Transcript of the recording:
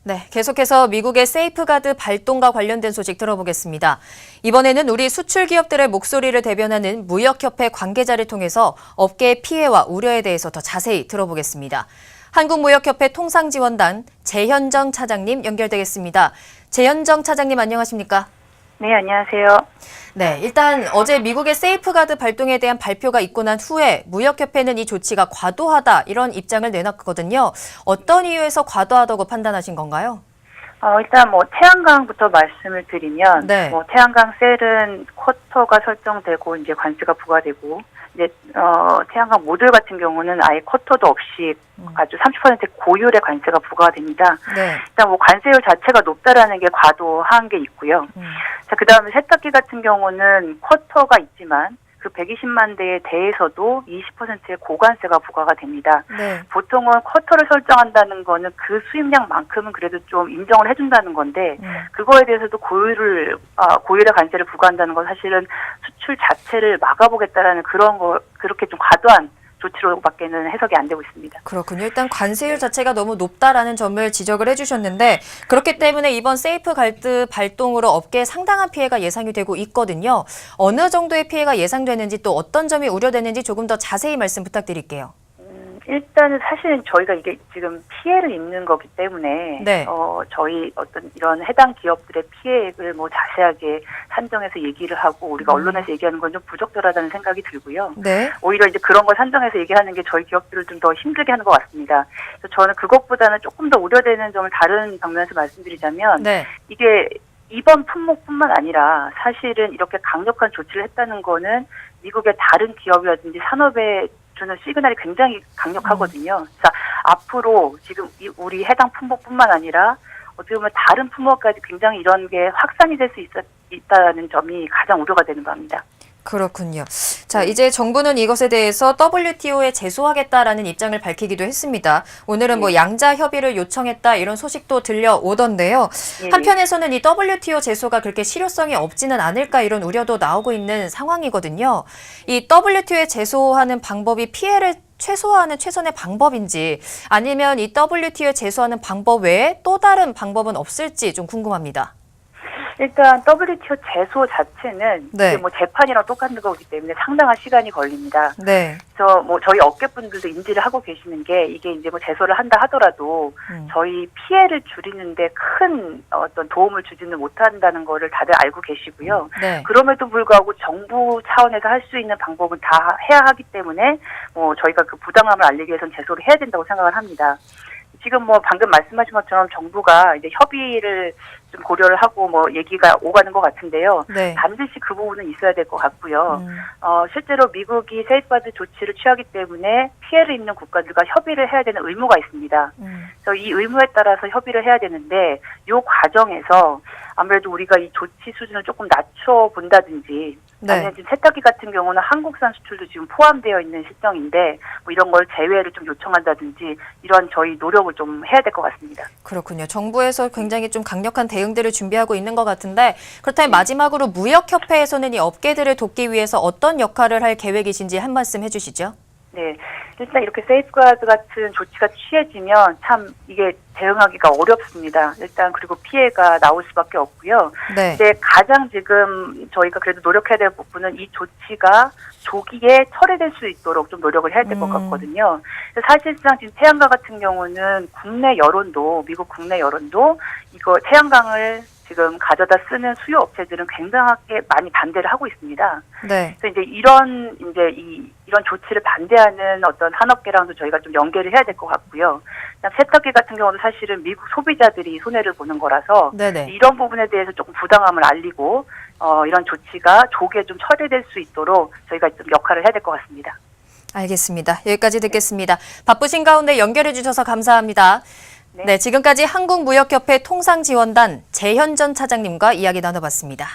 네, 계속해서 미국의 세이프가드 발동과 관련된 소식 들어보겠습니다. 이번에는 우리 수출 기업들의 목소리를 대변하는 무역협회 관계자를 통해서 업계의 피해와 우려에 대해서 더 자세히 들어보겠습니다. 한국무역협회 통상지원단 재현정 차장님 연결되겠습니다. 재현정 차장님 안녕하십니까? 네, 안녕하세요. 네, 일단 어제 미국의 세이프가드 발동에 대한 발표가 있고 난 후에 무역협회는 이 조치가 과도하다 이런 입장을 내놨거든요. 어떤 이유에서 과도하다고 판단하신 건가요? 일단 태양광부터 말씀을 드리면, 네. 태양광 셀은 쿼터가 설정되고 이제 관세가 부과되고, 이제 태양광 모듈 같은 경우는 아예 쿼터도 없이 아주 30% 고율의 관세가 부과됩니다. 네. 일단 관세율 자체가 높다라는 게 과도한 게 있고요. 자, 그다음에 세탁기 같은 경우는 쿼터가 있지만 그 120만 대에 대해서도 20%의 고관세가 부과가 됩니다. 네. 보통은 쿼터를 설정한다는 거는 그 수입량만큼은 그래도 좀 인정을 해준다는 건데 그거에 대해서도 고율의 관세를 부과한다는 건 사실은 수출 자체를 막아보겠다라는 그렇게 좀 과도한 조치로밖에는 해석이 안 되고 있습니다. 그렇군요. 일단 관세율 자체가 너무 높다라는 점을 지적을 해주셨는데 그렇기 때문에 이번 세이프가드 발동으로 업계에 상당한 피해가 예상이 되고 있거든요. 어느 정도의 피해가 예상되는지 또 어떤 점이 우려되는지 조금 더 자세히 말씀 부탁드릴게요. 일단은 사실은 저희가 이게 지금 피해를 입는 거기 때문에 네. 저희 어떤 이런 해당 기업들의 피해액을 자세하게 산정해서 얘기를 하고 우리가 언론에서 얘기하는 건 좀 부적절하다는 생각이 들고요. 네. 오히려 이제 그런 걸 산정해서 얘기하는 게 저희 기업들을 좀 더 힘들게 하는 것 같습니다. 그래서 저는 그것보다는 조금 더 우려되는 점을 다른 방면에서 말씀드리자면 네. 이게 이번 품목뿐만 아니라 사실은 이렇게 강력한 조치를 했다는 거는 미국의 다른 기업이라든지 산업에 주는 시그널이 굉장히 강력하거든요. 자, 앞으로 지금 우리 해당 품목뿐만 아니라 어떻게 보면 다른 품목까지 굉장히 이런 게 확산이 될 수 있다는 점이 가장 우려가 되는 겁니다. 그렇군요. 자, 이제 정부는 이것에 대해서 WTO에 제소하겠다라는 입장을 밝히기도 했습니다. 오늘은 양자 협의를 요청했다 이런 소식도 들려오던데요. 한편에서는 이 WTO 제소가 그렇게 실효성이 없지는 않을까 이런 우려도 나오고 있는 상황이거든요. 이 WTO에 제소하는 방법이 피해를 최소화하는 최선의 방법인지 아니면 이 WTO에 제소하는 방법 외에 또 다른 방법은 없을지 좀 궁금합니다. 일단 WTO 제소 자체는 네. 재판이랑 똑같은 거기 때문에 상당한 시간이 걸립니다. 네. 그래서 저희 업계분들도 인지를 하고 계시는 게 이게 이제 제소를 한다 하더라도 저희 피해를 줄이는데 큰 어떤 도움을 주지는 못한다는 거를 다들 알고 계시고요. 네. 그럼에도 불구하고 정부 차원에서 할 수 있는 방법은 다 해야 하기 때문에 저희가 그 부당함을 알리기 위해서는 제소를 해야 된다고 생각을 합니다. 지금 방금 말씀하신 것처럼 정부가 이제 협의를 좀 고려를 하고 얘기가 오가는 것 같은데요. 네. 반드시 그 부분은 있어야 될 것 같고요. 실제로 미국이 세이프가드 조치를 취하기 때문에 피해를 입는 국가들과 협의를 해야 되는 의무가 있습니다. 그래서 이 의무에 따라서 협의를 해야 되는데 이 과정에서 아무래도 우리가 이 조치 수준을 조금 낮춰본다든지 아니면 지금 세탁기 같은 경우는 한국산 수출도 지금 포함되어 있는 시점인데 이런 걸 제외를 좀 요청한다든지 이런 저희 노력을 좀 해야 될 것 같습니다. 그렇군요. 정부에서 굉장히 좀 강력한 대응들을 준비하고 있는 것 같은데 그렇다면 마지막으로 무역협회에서는 이 업계들을 돕기 위해서 어떤 역할을 할 계획이신지 한 말씀 해주시죠. 네. 일단 이렇게 세이프가드 같은 조치가 취해지면 참 이게 대응하기가 어렵습니다. 일단 그리고 피해가 나올 수밖에 없고요. 네. 근데 가장 지금 저희가 그래도 노력해야 될 부분은 이 조치가 조기에 철회될 수 있도록 좀 노력을 해야 될 것 같거든요. 사실상 지금 태양광 같은 경우는 미국 국내 여론도 이거 태양광을 지금 가져다 쓰는 수요 업체들은 굉장하게 많이 반대를 하고 있습니다. 네. 그래서 이런 조치를 반대하는 어떤 산업계랑도 저희가 좀 연계를 해야 될 것 같고요. 세탁기 같은 경우는 사실은 미국 소비자들이 손해를 보는 거라서 네네. 이런 부분에 대해서 조금 부당함을 알리고 이런 조치가 조기에 좀 처리될 수 있도록 저희가 좀 역할을 해야 될 것 같습니다. 알겠습니다. 여기까지 듣겠습니다. 바쁘신 가운데 연결해 주셔서 감사합니다. 네, 지금까지 한국무역협회 통상지원단 재현정 차장님과 이야기 나눠봤습니다.